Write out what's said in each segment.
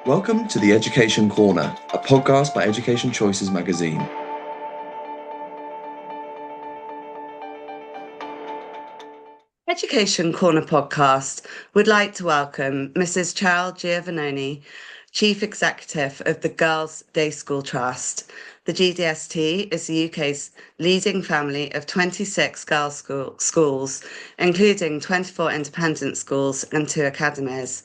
Welcome to the Education Corner, a podcast by Education Choices magazine. Education Corner podcast would like to welcome Mrs. Cheryl Giovannoni, Chief Executive of the Girls' Day School Trust. The GDST is the UK's leading family of 26 girls' schools, including 24 independent schools and 2 academies.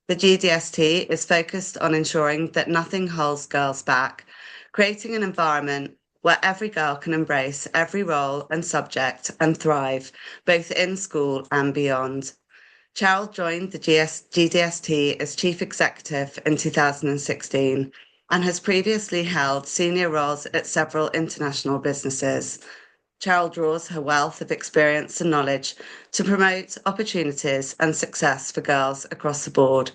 The GDST is focused on ensuring that nothing holds girls back, creating an environment where every girl can embrace every role and subject and thrive, both in school and beyond. Cheryl joined the GDST as Chief Executive in 2016 and has previously held senior roles at several international businesses. Cheryl draws her wealth of experience and knowledge to promote opportunities and success for girls across the board,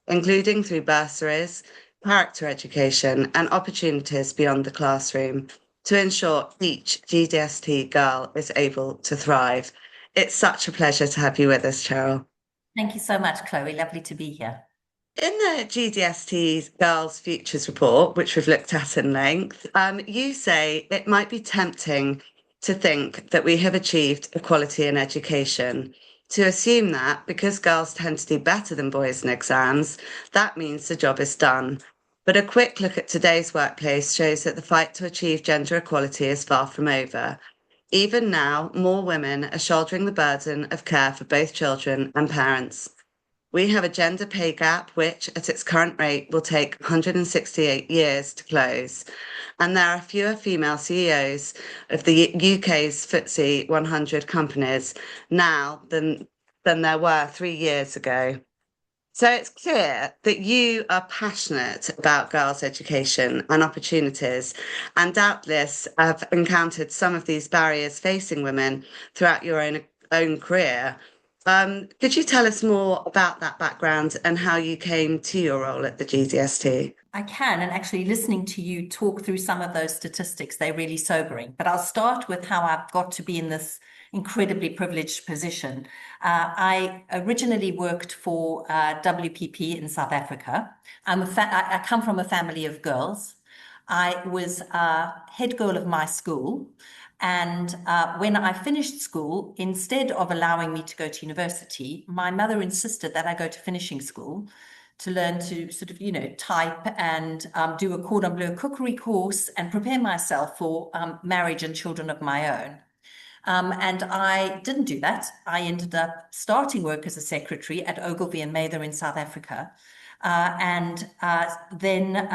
including through bursaries, character education, and opportunities beyond the classroom to ensure each GDST girl is able to thrive. It's such a pleasure to have you with us, Cheryl. Thank you so much, Chloe. Lovely to be here. In the GDST's Girls Futures Report, which we've looked at in length, you say it might be tempting to think that we have achieved equality in education, to assume that because girls tend to do better than boys in exams, that means the job is done. But a quick look at today's workplace shows that the fight to achieve gender equality is far from over. Even now, more women are shouldering the burden of care for both children and parents. We have a gender pay gap, which at its current rate will take 168 years to close. And there are fewer female CEOs of the UK's FTSE 100 companies now than there were 3 years ago. So it's clear that you are passionate about girls' education and opportunities, and doubtless have encountered some of these barriers facing women throughout your own career. Could you tell us more about that background and how you came to your role at the GDST? I can, and actually listening to you talk through some of those statistics, they're really sobering. But I'll start with how I've got to be in this incredibly privileged position. I originally worked for WPP in South Africa. I come from a family of girls. I was head girl of my school. And when I finished school, instead of allowing me to go to university, my mother insisted that I go to finishing school to learn to sort of, type and do a cordon bleu cookery course and prepare myself for marriage and children of my own. And I didn't do that. I ended up starting work as a secretary at Ogilvy and Mather in South Africa. And then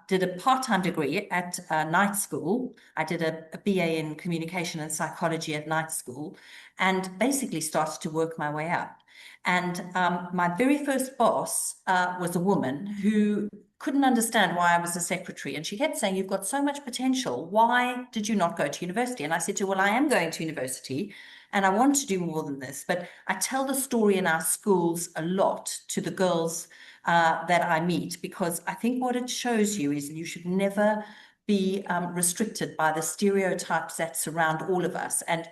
did a part-time degree at night school. I did a BA in communication and psychology at night school and basically started to work my way up. And my very first boss was a woman who couldn't understand why I was a secretary. And she kept saying, "You've got so much potential. Why did you not go to university?" And I said to her, "Well, I am going to university and I want to do more than this. But I tell the story in our schools a lot to the girls that I meet, because I think what it shows you is you should never be restricted by the stereotypes that surround all of us. And,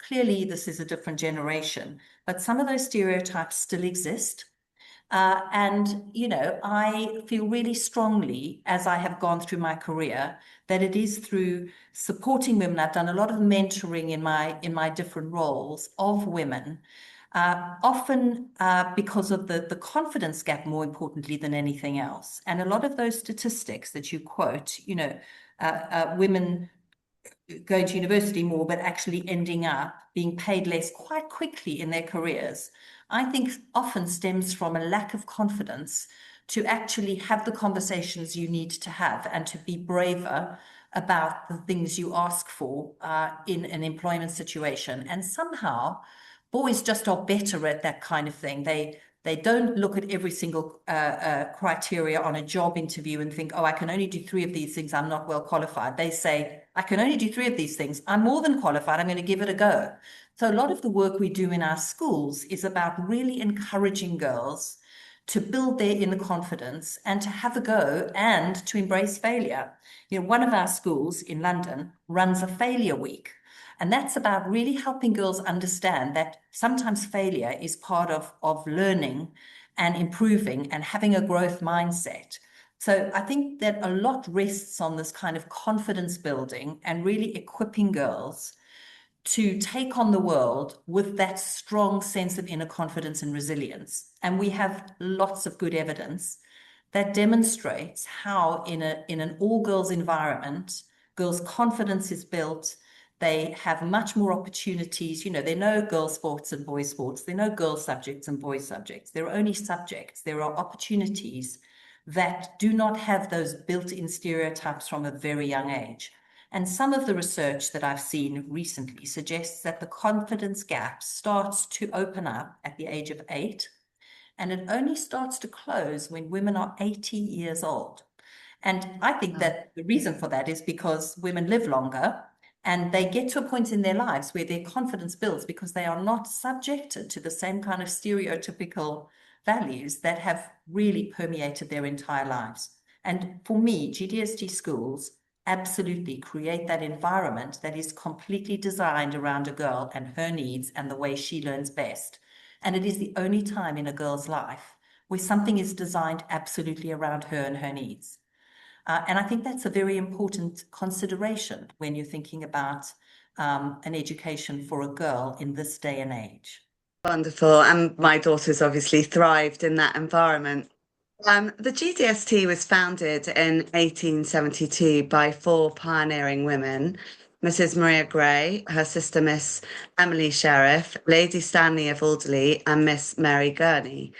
clearly this is a different generation, but some of those stereotypes still exist. I feel really strongly, as I have gone through my career, that it is through supporting women. I've done a lot of mentoring in my different roles of women, often because of the confidence gap, more importantly than anything else. And a lot of those statistics that you quote, women going to university more, but actually ending up being paid less quite quickly in their careers, I think often stems from a lack of confidence to actually have the conversations you need to have and to be braver about the things you ask for in an employment situation. And somehow boys just are better at that kind of thing. They don't look at every single criteria on a job interview and think, "Oh, I can only do 3 of these things, I'm not well qualified." They say, "I can only do 3 of these things, I'm more than qualified, I'm going to give it a go." So a lot of the work we do in our schools is about really encouraging girls to build their inner confidence and to have a go and to embrace failure. One of our schools in London runs a failure week. And that's about really helping girls understand that sometimes failure is part of learning and improving and having a growth mindset. So I think that a lot rests on this kind of confidence building and really equipping girls to take on the world with that strong sense of inner confidence and resilience. And we have lots of good evidence that demonstrates how in an all-girls environment, girls' confidence is built. They have much more opportunities. You know, they know girls' sports and boys' sports. They know girls' subjects and boys' subjects. There are only subjects. There are opportunities that do not have those built-in stereotypes from a very young age. And some of the research that I've seen recently suggests that the confidence gap starts to open up at the age of 8, and it only starts to close when women are 80 years old. And I think that the reason for that is because women live longer and they get to a point in their lives where their confidence builds because they are not subjected to the same kind of stereotypical values that have really permeated their entire lives. And for me, GDST schools absolutely create that environment that is completely designed around a girl and her needs and the way she learns best. And it is the only time in a girl's life where something is designed absolutely around her and her needs. And I think that's a very important consideration when you're thinking about an education for a girl in this day and age. Wonderful. And my daughter's obviously thrived in that environment. The GDST was founded in 1872 by 4 pioneering women: Mrs. Maria Gray, her sister Miss Emily Sheriff, Lady Stanley of Alderley, and Miss Mary Gurney.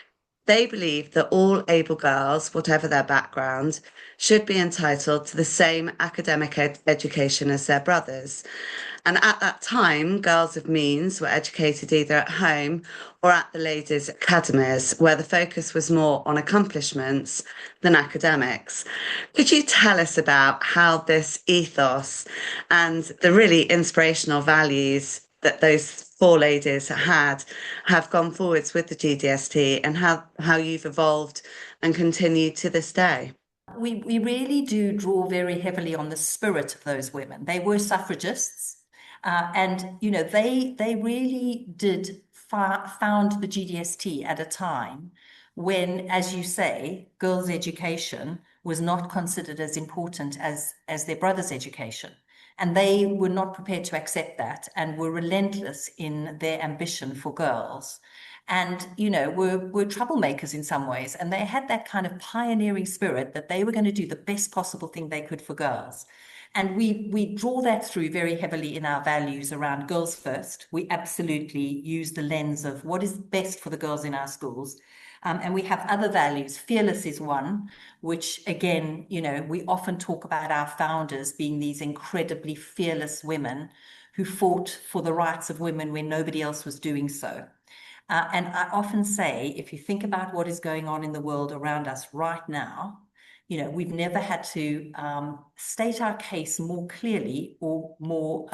They believed that all able girls, whatever their background, should be entitled to the same academic education as their brothers. And at that time, girls of means were educated either at home or at the ladies' academies, where the focus was more on accomplishments than academics. Could you tell us about how this ethos and the really inspirational values that those 4 ladies had have gone forwards with the GDST, and how you've evolved and continued to this day? We really do draw very heavily on the spirit of those women. They were suffragists. And, you know, they really did found the GDST at a time when, as you say, girls' education was not considered as important as their brothers' education. And they were not prepared to accept that and were relentless in their ambition for girls. And, you know, were troublemakers in some ways. And they had that kind of pioneering spirit that they were going to do the best possible thing they could for girls. And we draw that through very heavily in our values around girls first. We absolutely use the lens of what is best for the girls in our schools. And we have other values. Fearless is one, which again, you know, we often talk about our founders being these incredibly fearless women who fought for the rights of women when nobody else was doing so. And I often say, if you think about what is going on in the world around us right now, you know, we've never had to state our case more clearly or more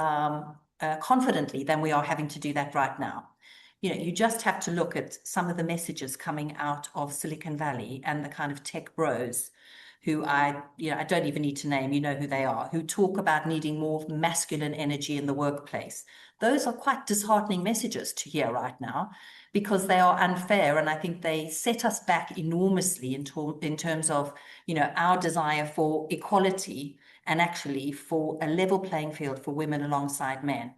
confidently than we are having to do that right now. You know, you just have to look at some of the messages coming out of Silicon Valley and the kind of tech bros who I don't even need to name, you know who they are, who talk about needing more masculine energy in the workplace. Those are quite disheartening messages to hear right now because they are unfair, and I think they set us back enormously in terms of, you know, our desire for equality and actually for a level playing field for women alongside men.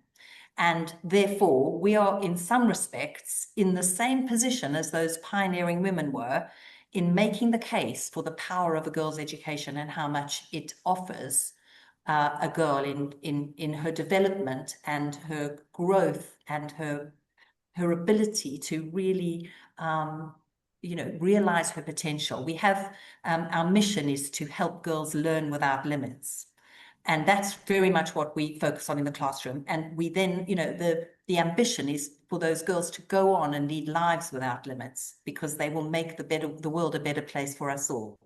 And therefore, we are in some respects in the same position as those pioneering women were in making the case for the power of a girl's education and how much it offers a girl in her development and her growth and her ability to really realize her potential. We have our mission is to help girls learn without limits. And that's very much what we focus on in the classroom. And we then, you know, the ambition is for those girls to go on and lead lives without limits because they will make the world a better place for us all.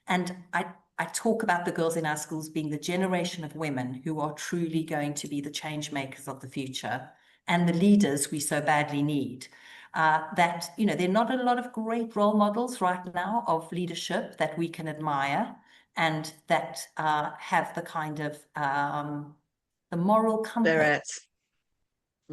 And I talk about the girls in our schools being the generation of women who are truly going to be the change makers of the future and the leaders we so badly need. That, you know, there are not a lot of great role models right now of leadership that we can admire and that have the kind of the moral compass. Spirit.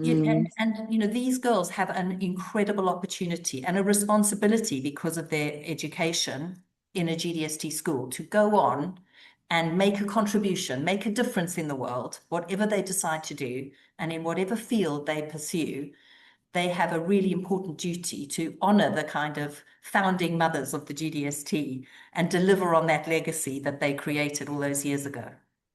And you know, these girls have an incredible opportunity and a responsibility because of their education in a GDST school to go on and make a contribution, make a difference in the world, whatever they decide to do, and in whatever field they pursue. They have a really important duty to honor the kind of founding mothers of the GDST and deliver on that legacy that they created all those years ago.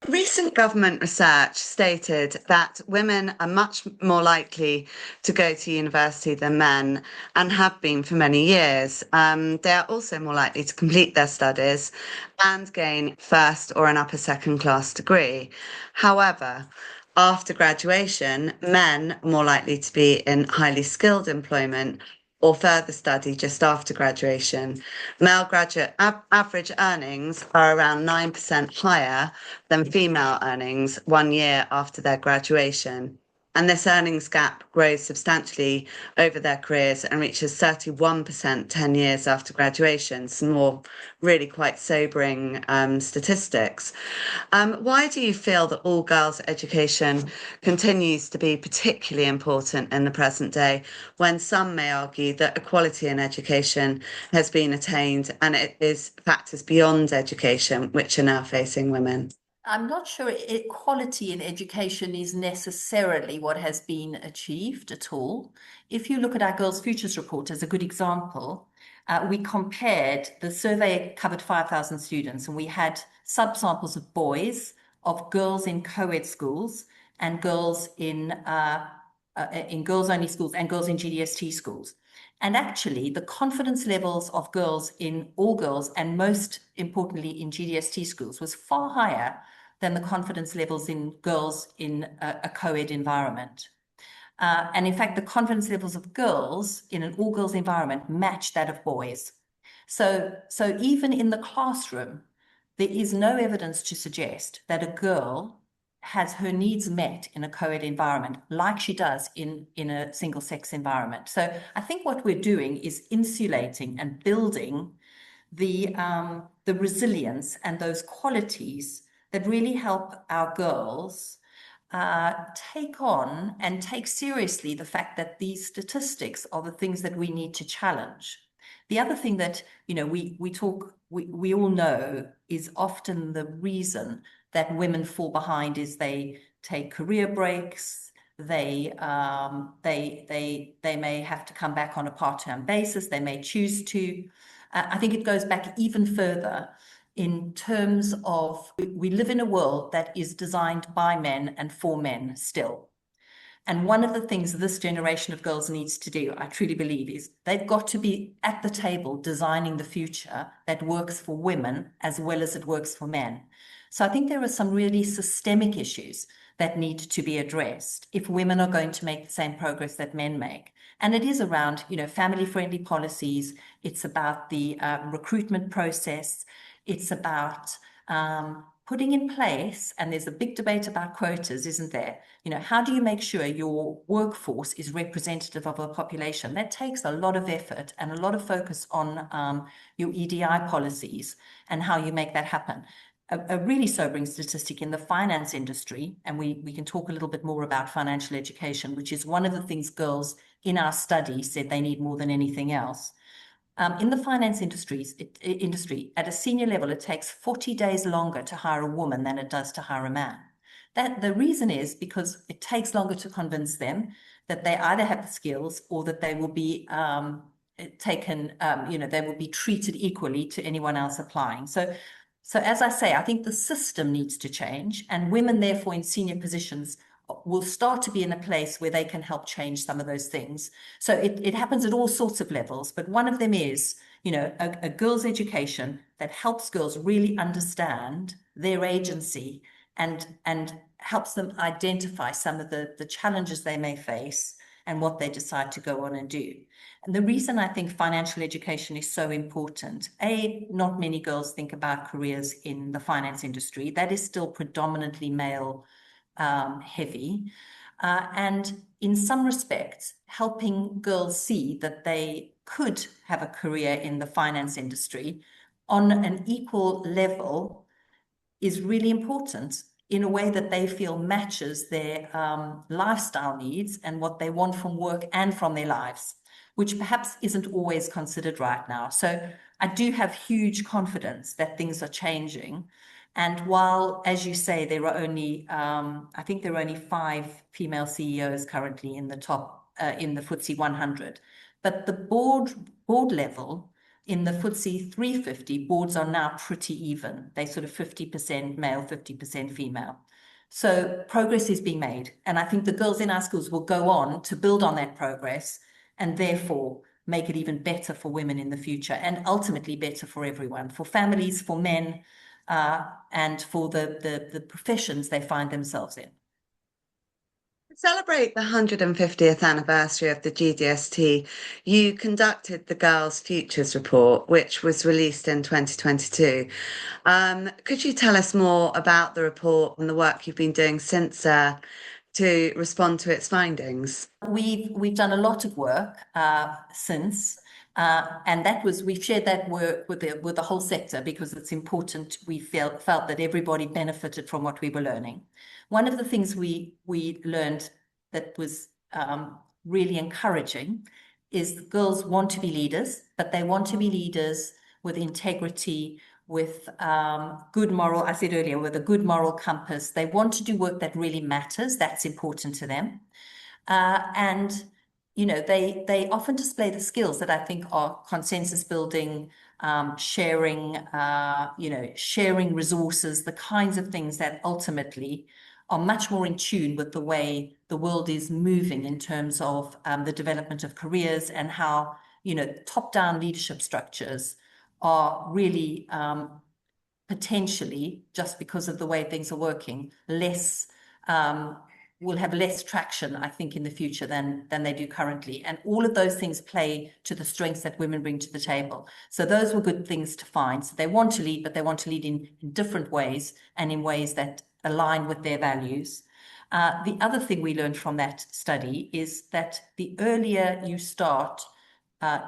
Recent government research stated that women are much more likely to go to university than men and have been for many years. They are also more likely to complete their studies and gain first or an upper second class degree. However, after graduation, men are more likely to be in highly skilled employment or further study just after graduation. Male graduate average earnings are around 9% higher than female earnings 1 year after their graduation. And this earnings gap grows substantially over their careers and reaches 31% 10 years after graduation. Some more really quite sobering statistics. Why do you feel that all girls education continues to be particularly important in the present day, when some may argue that equality in education has been attained and it is factors beyond education which are now facing women? I'm not sure equality in education is necessarily what has been achieved at all. If you look at our Girls' Futures report as a good example, we compared, the survey covered 5,000 students, and we had subsamples of boys, of girls in co-ed schools, and girls in girls-only schools, and girls in GDST schools. And actually, the confidence levels of girls in all girls, and most importantly in GDST schools, was far higher than the confidence levels in girls in a co-ed environment. And in fact, the confidence levels of girls in an all-girls environment match that of boys. So even in the classroom, there is no evidence to suggest that a girl has her needs met in a co-ed environment like she does in a single-sex environment. So I think what we're doing is insulating and building the resilience and those qualities that really help our girls take on and take seriously the fact that these statistics are the things that we need to challenge. The other thing that, you know, we all know is often the reason that women fall behind is they take career breaks, they may have to come back on a part-time basis, they may choose to. I think it goes back even further in terms of we live in a world that is designed by men and for men still. And one of the things this generation of girls needs to do, I truly believe, is they've got to be at the table designing the future that works for women as well as it works for men. So I think there are some really systemic issues that need to be addressed if women are going to make the same progress that men make. And it is around, you know, family-friendly policies. It's about the recruitment process. It's about putting in place, and there's a big debate about quotas, isn't there? You know, how do you make sure your workforce is representative of a population? That takes a lot of effort and a lot of focus on your EDI policies and how you make that happen. A really sobering statistic in the finance industry, and we can talk a little bit more about financial education, which is one of the things girls in our study said they need more than anything else. In the finance industry, at a senior level, it takes 40 days longer to hire a woman than it does to hire a man. The reason is because it takes longer to convince them that they either have the skills or that they will be they will be treated equally to anyone else applying. So as I say, I think the system needs to change, and women, therefore, in senior positions will start to be in a place where they can help change some of those things. So it happens at all sorts of levels, but one of them is, you know, a girls' education that helps girls really understand their agency and helps them identify some of the challenges they may face and what they decide to go on and do. And the reason I think financial education is so important, not many girls think about careers in the finance industry. That is still predominantly male heavy. And in some respects, helping girls see that they could have a career in the finance industry on an equal level is really important in a way that they feel matches their lifestyle needs and what they want from work and from their lives, which perhaps isn't always considered right now. So I do have huge confidence that things are changing. And while, as you say, there are only, I think there are only 5 female CEOs currently in the top, in the FTSE 100, but the board level in the FTSE 350 boards are now pretty even. They sort of 50% male, 50% female. So progress is being made. And I think the girls in our schools will go on to build on that progress and therefore make it even better for women in the future and ultimately better for everyone, for families, for men, and for the professions they find themselves in. To celebrate the 150th anniversary of the GDST, you conducted the Girls' Futures Report, which was released in 2022. Could you tell us more about the report and the work you've been doing since to respond to its findings? We've done a lot of work since, and we've shared that work with the whole sector because it's important. We felt that everybody benefited from what we were learning. One of the things we learned that was really encouraging is girls want to be leaders, but they want to be leaders with integrity, with good moral, I said earlier, with a good moral compass. They want to do work that really matters. That's important to them. And, you know, they often display the skills that I think are consensus building, sharing, sharing resources, the kinds of things that ultimately are much more in tune with the way the world is moving in terms of the development of careers and how, top-down leadership structures are really potentially, just because of the way things are working, will have less traction, I think, in the future than they do currently. And all of those things play to the strengths that women bring to the table. So those were good things to find. So they want to lead, but they want to lead in different ways and in ways that align with their values. The other thing we learned from that study is that the earlier you start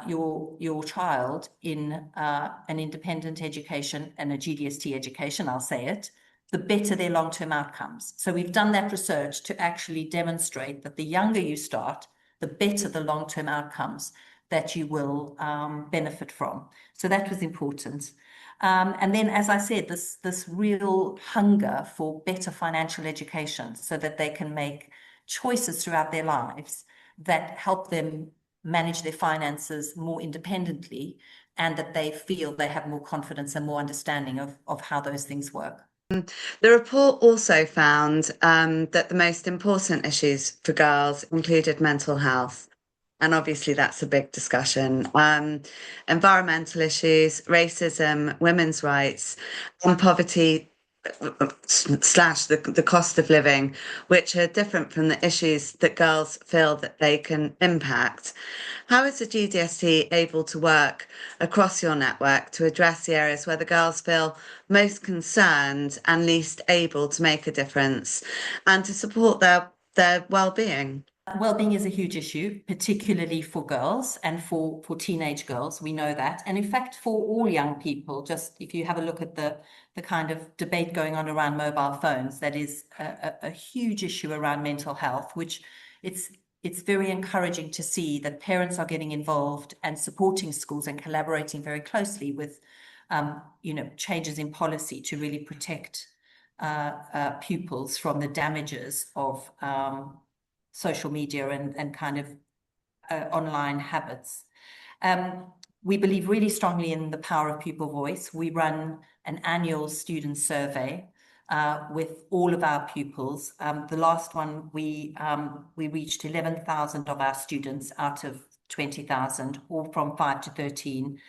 your child in an independent education and a GDST education, I'll say it, the better their long-term outcomes. So we've done that research to actually demonstrate that the younger you start, the better the long-term outcomes that you will benefit from. So that was important. And then, as I said, this real hunger for better financial education so that they can make choices throughout their lives that help them manage their finances more independently and that they feel they have more confidence and more understanding of how those things work. The report also found that the most important issues for girls included mental health. And obviously, that's a big discussion. Environmental issues, racism, women's rights, and poverty slash the cost of living, which are different from the issues that girls feel that they can impact. How is the GDST able to work across your network to address the areas where the girls feel most concerned and least able to make a difference and to support their well-being? Well-being is a huge issue, particularly for girls and for teenage girls. We know that. And in fact, for all young people, just if you have a look at the kind of debate going on around mobile phones, that is a huge issue around mental health, which it's very encouraging to see that parents are getting involved and supporting schools and collaborating very closely with, changes in policy to really protect pupils from the damages of social media and kind of online habits. We believe really strongly in the power of pupil voice. We run an annual student survey with all of our pupils. The last one, we reached 11,000 of our students out of 20,000, all from 5 to 13.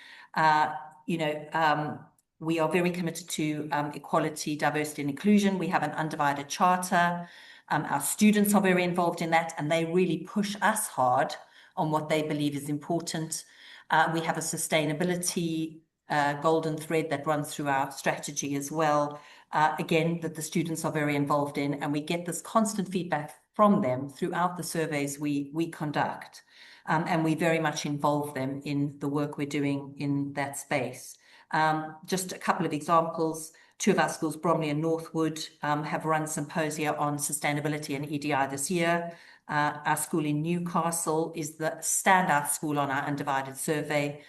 We are very committed to equality, diversity, and inclusion. We have an undivided charter. Our students are very involved in that, and they really push us hard on what they believe is important. We have a sustainability golden thread that runs through our strategy as well, again, that the students are very involved in, and we get this constant feedback from them throughout the surveys we conduct, and we very much involve them in the work we're doing in that space. Just a couple of examples. Two of our schools, Bromley and Northwood, have run symposia on sustainability and EDI this year. Our school in Newcastle is the standout school on our Undivided survey.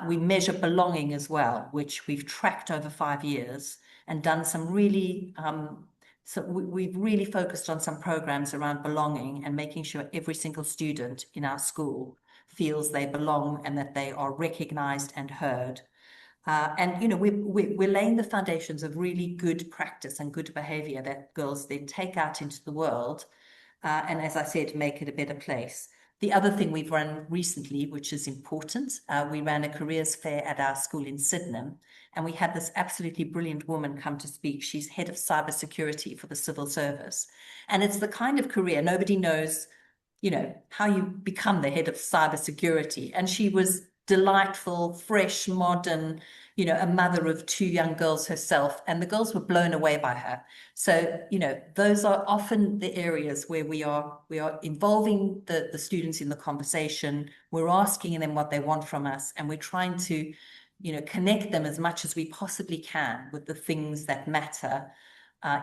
We measure belonging as well, which we've tracked over 5 years and done some really, so we've really focused on some programs around belonging and making sure every single student in our school feels they belong and that they are recognized and heard. And, you know, we're laying the foundations of really good practice and good behavior that girls then take out into the world. And as I said, make it a better place. The other thing we've run recently, which is important, we ran a careers fair at our school in Sydenham, and we had this absolutely brilliant woman come to speak. She's head of cybersecurity for the civil service. And it's the kind of career nobody knows, you know, how you become the head of cybersecurity. And she was delightful, fresh, modern, you know, a mother of 2 young girls herself, and the girls were blown away by her. So, you know, those are often the areas where we are involving the students in the conversation. We're asking them what they want from us, and we're trying to, you know, connect them as much as we possibly can with the things that matter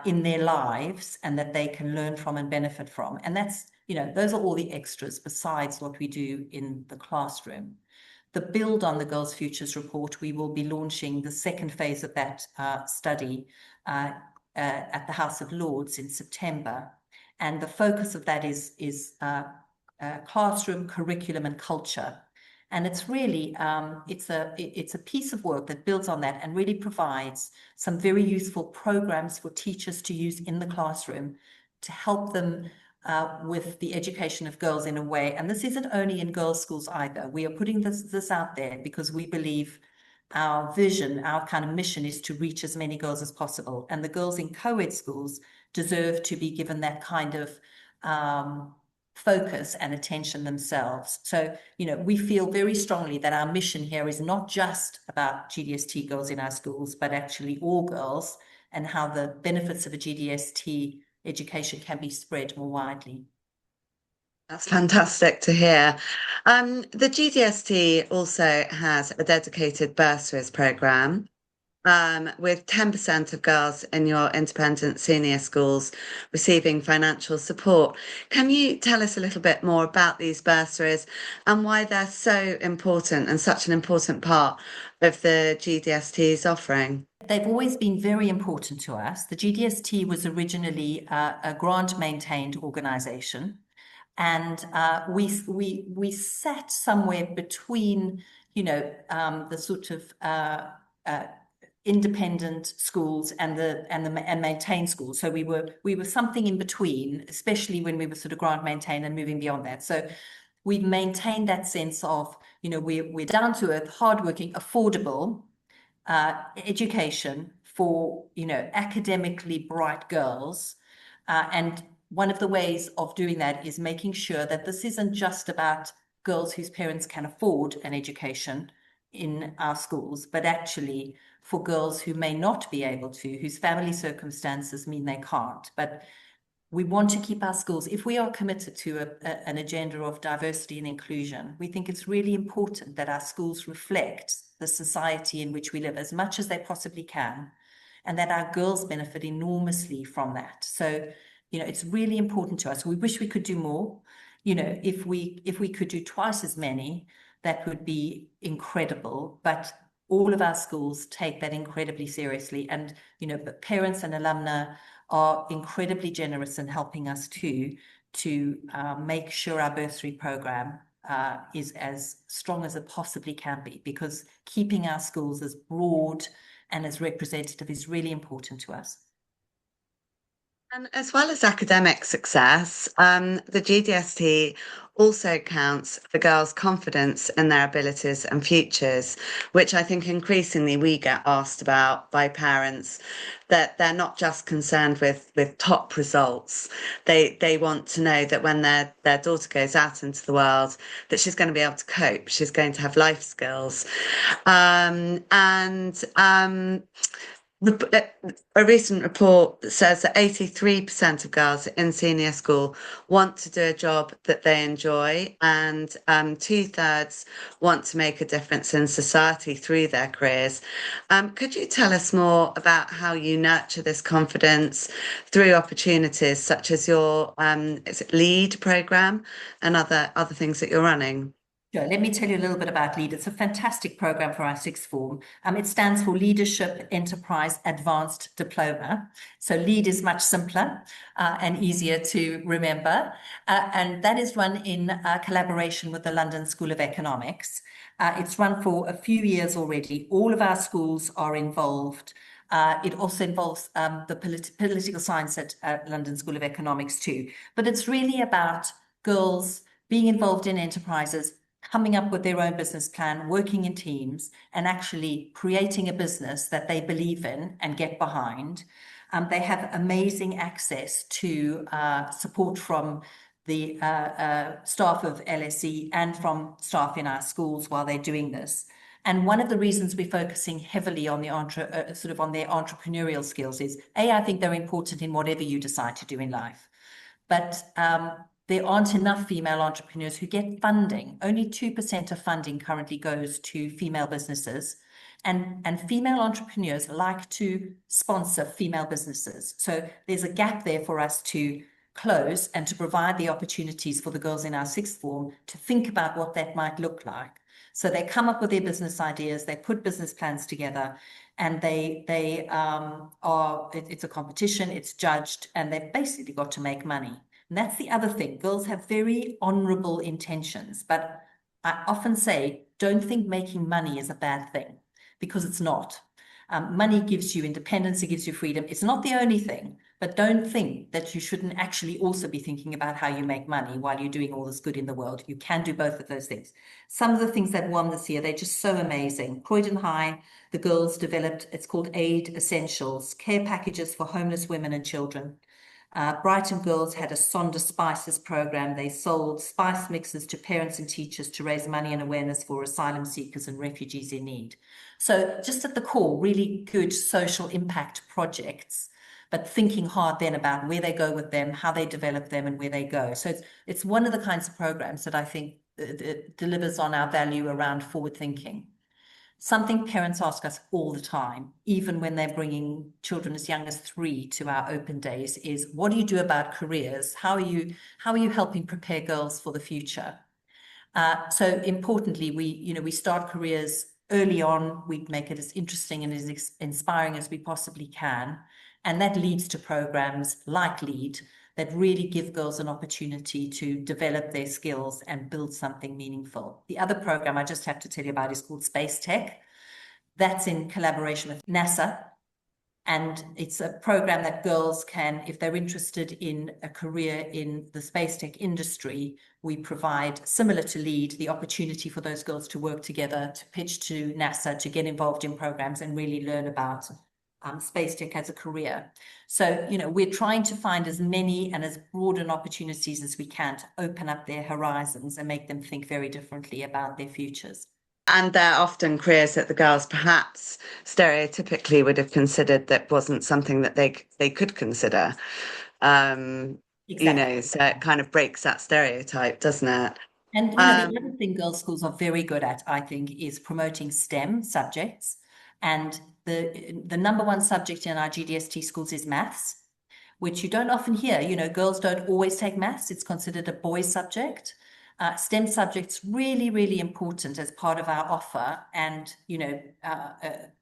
in their lives and that they can learn from and benefit from. And that's, you know, those are all the extras besides what we do in the classroom. The build on the Girls' Futures report, we will be launching the second phase of that study at the House of Lords in September. And the focus of that is classroom, curriculum, and culture. And it's really, it's a piece of work that builds on that and really provides some very useful programs for teachers to use in the classroom to help them with the education of girls in a way. And this isn't only in girls' schools either. We are putting this out there because we believe our vision, our kind of mission is to reach as many girls as possible. And the girls in co-ed schools deserve to be given that kind of focus and attention themselves. So, you know, we feel very strongly that our mission here is not just about GDST girls in our schools, but actually all girls, and how the benefits of a GDST education can be spread more widely. That's fantastic to hear. The GDST also has a dedicated bursaries programme, with 10% of girls in your independent senior schools receiving financial support. Can you tell us a little bit more about these bursaries and why they're so important and such an important part of the GDST's offering? They've always been very important to us. The GDST was originally a grant-maintained organisation, and we sat somewhere between, you know, the sort of independent schools and maintained schools. So we were something in between, especially when we were sort of grant-maintained and moving beyond that. So we've maintained that sense of, you know, we're down to earth, hardworking, affordable education for, you know, academically bright girls. And one of the ways of doing that is making sure that this isn't just about girls whose parents can afford an education in our schools, but actually for girls who may not be able to, whose family circumstances mean they can't. But we want to keep our schools, if we are committed to an agenda of diversity and inclusion, we think it's really important that our schools reflect the society in which we live as much as they possibly can, and that our girls benefit enormously from that. So, you know, it's really important to us. We wish we could do more. You know, if we could do twice as many, that would be incredible. But all of our schools take that incredibly seriously. And, you know, but parents and alumni are incredibly generous in helping us to make sure our bursary program is as strong as it possibly can be, because keeping our schools as broad and as representative is really important to us. And as well as academic success, the GDST also counts for girls' confidence in their abilities and futures, which I think increasingly we get asked about by parents, that they're not just concerned with top results. They want to know that when their daughter goes out into the world, that she's going to be able to cope, she's going to have life skills. a recent report that says that 83% of girls in senior school want to do a job that they enjoy, and 2/3 want to make a difference in society through their careers. Could you tell us more about how you nurture this confidence through opportunities such as your is it LEAD program and other things that you're running? Sure. Let me tell you a little bit about LEAD. It's a fantastic program for our sixth form. It stands for Leadership Enterprise Advanced Diploma. So LEAD is much simpler and easier to remember. And that is run in collaboration with the London School of Economics. It's run for a few years already. All of our schools are involved. It also involves the political science at London School of Economics too. But it's really about girls being involved in enterprises, coming up with their own business plan, working in teams, and actually creating a business that they believe in and get behind. They have amazing access to support from the staff of LSE and from staff in our schools while they're doing this. And one of the reasons we're focusing heavily on the on their entrepreneurial skills is, I think they're important in whatever you decide to do in life. But there aren't enough female entrepreneurs who get funding. Only 2% of funding currently goes to female businesses. And female entrepreneurs like to sponsor female businesses. So there's a gap there for us to close and to provide the opportunities for the girls in our sixth form to think about what that might look like. So they come up with their business ideas, they put business plans together, and it's a competition, it's judged, and they've basically got to make money. And that's the other thing. Girls have very honorable intentions, but I often say, don't think making money is a bad thing, because it's not. Money gives you independence, it gives you freedom. It's not the only thing, but don't think that you shouldn't actually also be thinking about how you make money while you're doing all this good in the world. You can do both of those things. Some of the things that won this year, they're just so amazing. Croydon High, the girls developed, it's called Aid Essentials, care packages for homeless women and children. Brighton girls had a Sonder Spices program. They sold spice mixes to parents and teachers to raise money and awareness for asylum seekers and refugees in need. So just at the core, really good social impact projects, but thinking hard then about where they go with them, how they develop them, and where they go. So it's one of the kinds of programs that I think delivers on our value around forward thinking. Something parents ask us all the time, even when they're bringing children as young as 3 to our open days, is what do you do about careers? How are you helping prepare girls for the future? So importantly, we start careers early on. We make it as interesting and as inspiring as we possibly can. And that leads to programs like LEAD that really give girls an opportunity to develop their skills and build something meaningful. The other program I just have to tell you about is called Space Tech. That's in collaboration with NASA. And it's a program that girls can, if they're interested in a career in the space tech industry, we provide, similar to LEAD, the opportunity for those girls to work together, to pitch to NASA, to get involved in programs and really learn about space tech as a career. So, we're trying to find as many and as broad an opportunities as we can to open up their horizons and make them think very differently about their futures. And they're often careers that the girls perhaps stereotypically would have considered that wasn't something that they could consider. Exactly. So it kind of breaks that stereotype, doesn't it? And the other thing girls' schools are very good at, I think, is promoting STEM subjects. And the number one subject in our GDST schools is maths, which you don't often hear. Girls don't always take maths. It's considered a boys' subject. STEM subjects really, really important as part of our offer, and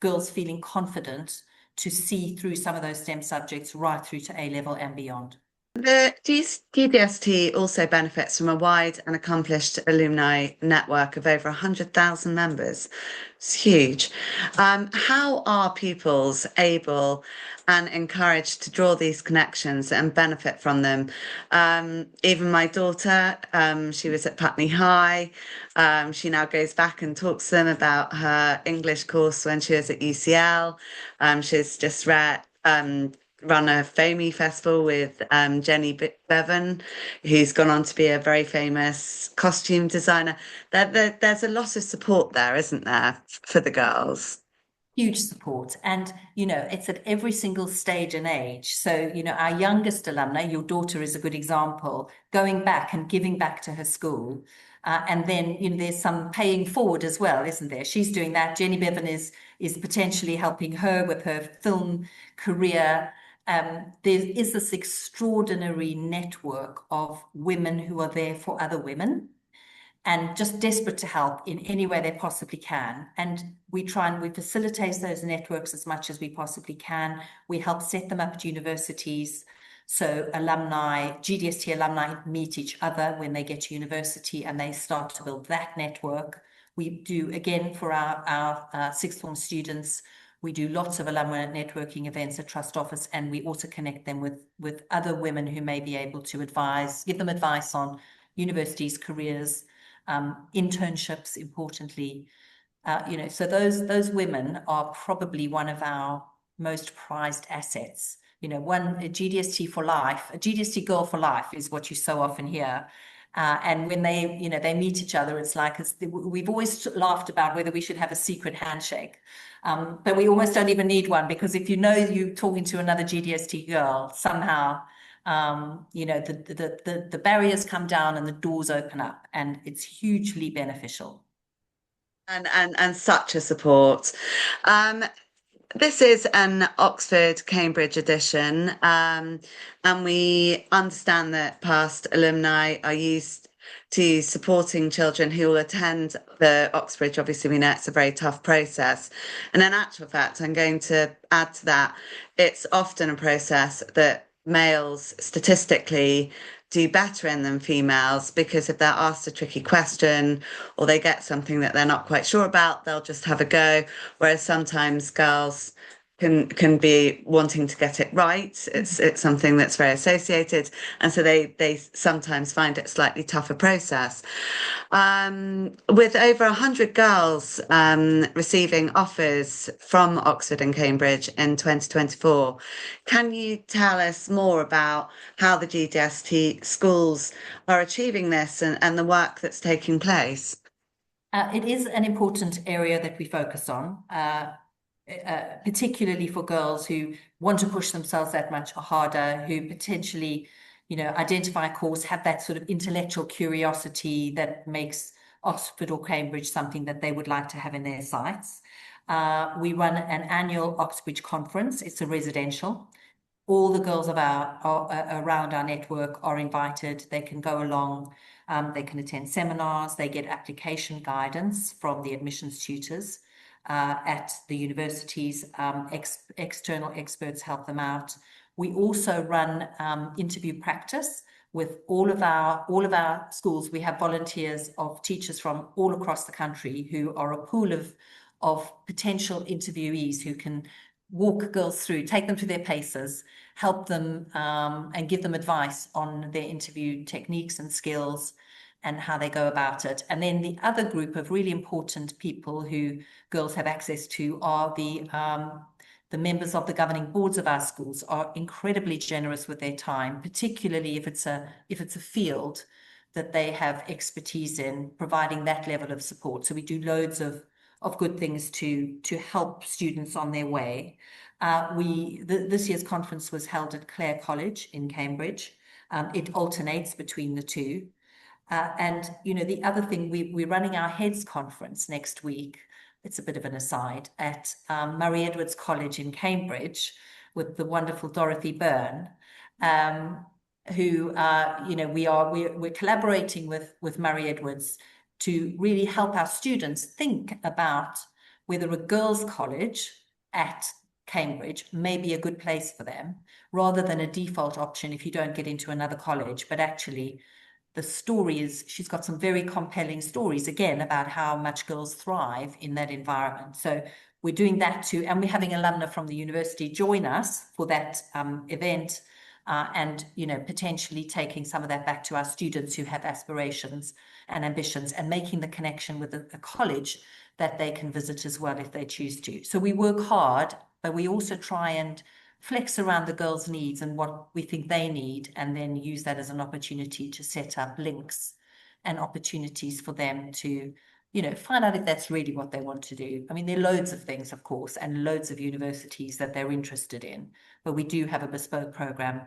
girls feeling confident to see through some of those STEM subjects right through to A-level and beyond. The GDST also benefits from a wide and accomplished alumni network of over 100,000 members. It's huge. How are pupils able and encouraged to draw these connections and benefit from them? Even my daughter, she was at Putney High. She now goes back and talks to them about her English course when she was at UCL. She's just run a FOAMI festival with Jenny Bevan, who's gone on to be a very famous costume designer. There's a lot of support there, isn't there, for the girls? Huge support. And, you know, it's at every single stage and age. So, you know, our youngest alumna, your daughter is a good example, going back and giving back to her school. And then, you know, there's some paying forward as well, isn't there? She's doing that. Jenny Bevan is potentially helping her with her film career. There is this extraordinary network of women who are there for other women and just desperate to help in any way they possibly can. And we facilitate those networks as much as we possibly can. We help set them up at universities. So alumni, GDST alumni meet each other when they get to university and they start to build that network. We do, again, for our sixth form students, we do lots of alumni networking events at Trust Office, and we also connect them with other women who may be able to give them advice on universities, careers, internships, importantly. You know, so those women are probably one of our most prized assets. You know, a GDST for life, a GDST girl for life is what you so often hear. And when they, you know, they meet each other, it's like, we've always laughed about whether we should have a secret handshake. But we almost don't even need one, because if you know you're talking to another GDST girl, somehow, you know, the barriers come down and the doors open up, and it's hugely beneficial. And such a support. This is an Oxford-Cambridge edition, and we understand that past alumni are used to supporting children who will attend the Oxbridge. Obviously, we know it's a very tough process. And in actual fact, I'm going to add to that, it's often a process that males statistically do better in than females, because if they're asked a tricky question or they get something that they're not quite sure about, they'll just have a go. Whereas sometimes girls can be wanting to get it right. It's something that's very associated, and so they sometimes find it a slightly tougher process. With over 100 girls receiving offers from Oxford and Cambridge in 2024, can you tell us more about how the GDST schools are achieving this and the work that's taking place? It is an important area that we focus on. Particularly for girls who want to push themselves that much harder, who potentially, you know, identify a course, have that sort of intellectual curiosity that makes Oxford or Cambridge something that they would like to have in their sights. We run an annual Oxbridge conference. It's a residential. All the girls around our network are invited. They can go along. They can attend seminars. They get application guidance from the admissions tutors. At the universities, external experts help them out. We also run interview practice with all of our schools. We have volunteers of teachers from all across the country who are a pool of potential interviewees who can walk girls through, take them to their paces, help them and give them advice on their interview techniques and skills and how they go about it. And then the other group of really important people who girls have access to are the members of the governing boards of our schools. Are incredibly generous with their time, particularly if it's a field that they have expertise in, providing that level of support. So we do loads of good things to help students on their way. This year's conference was held at Clare College in Cambridge. It alternates between the two. And, you know, the other thing, we're running our Heads conference next week. It's a bit of an aside, at Murray Edwards College in Cambridge with the wonderful Dorothy Byrne, who, you know, we're collaborating with Murray Edwards to really help our students think about whether a girls' college at Cambridge may be a good place for them, rather than a default option if you don't get into another college. But actually, the story is, she's got some very compelling stories, again, about how much girls thrive in that environment. So we're doing that too. And we're having alumni from the university join us for that event. And, you know, potentially taking some of that back to our students who have aspirations and ambitions, and making the connection with a college that they can visit as well if they choose to. So we work hard, but we also try and flex around the girls' needs and what we think they need, and then use that as an opportunity to set up links and opportunities for them to find out if that's really what they want to do. I mean, there are loads of things, of course, and loads of universities that they're interested in, but we do have a bespoke program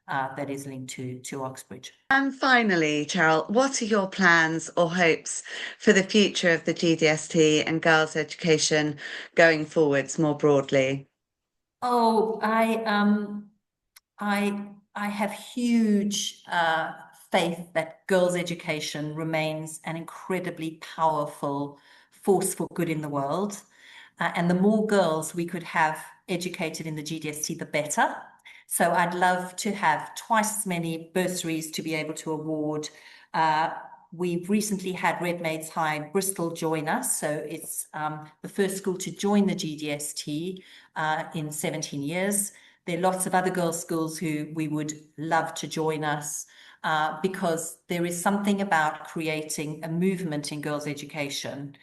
that is linked to Oxbridge. And finally, Cheryl, what are your plans or hopes for the future of the GDST and girls' education going forwards more broadly? Oh, I have huge faith that girls' education remains an incredibly powerful force for good in the world. And the more girls we could have educated in the GDST, the better. So I'd love to have twice as many bursaries to be able to award. We've recently had Redmaydes High Bristol join us. So it's the first school to join the GDST in 17 years. There are lots of other girls' schools who we would love to join us because there is something about creating a movement in girls' education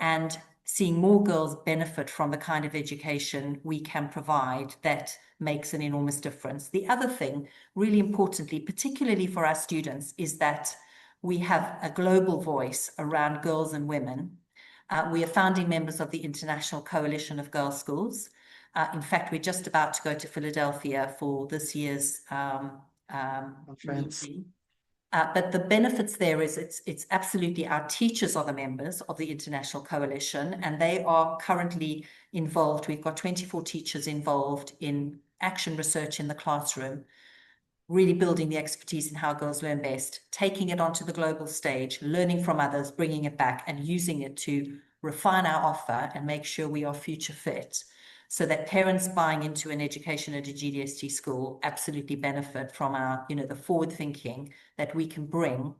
and seeing more girls benefit from the kind of education we can provide that makes an enormous difference. The other thing, really importantly, particularly for our students, is that we have a global voice around girls and women. We are founding members of the International Coalition of Girls' Schools. In fact, we're just about to go to Philadelphia for this year's Conference. meeting. But the benefits there is it's absolutely our teachers are the members of the International Coalition, and they are currently involved. We've got 24 teachers involved in action research in the classroom, really building the expertise in how girls learn best, taking it onto the global stage, learning from others, bringing it back and using it to refine our offer and make sure we are future fit, so that parents buying into an education at a GDST school absolutely benefit from our, the forward thinking that we can bring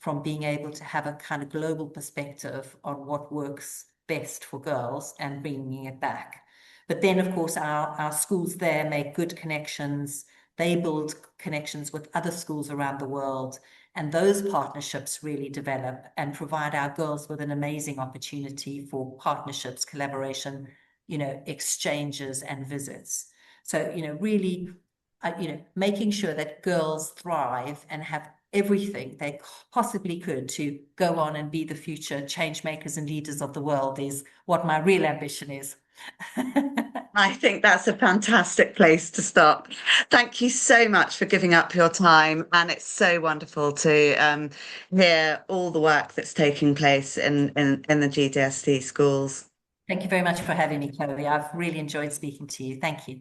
from being able to have a kind of global perspective on what works best for girls and bringing it back. But then, of course, our schools there make good connections. They build connections with other schools around the world. And those partnerships really develop and provide our girls with an amazing opportunity for partnerships, collaboration, exchanges and visits. So, really, making sure that girls thrive and have everything they possibly could to go on and be the future change makers and leaders of the world is what my real ambition is. I think that's a fantastic place to stop. Thank you so much for giving up your time. And it's so wonderful to hear all the work that's taking place in the GDST schools. Thank you very much for having me, Chloe. I've really enjoyed speaking to you. Thank you.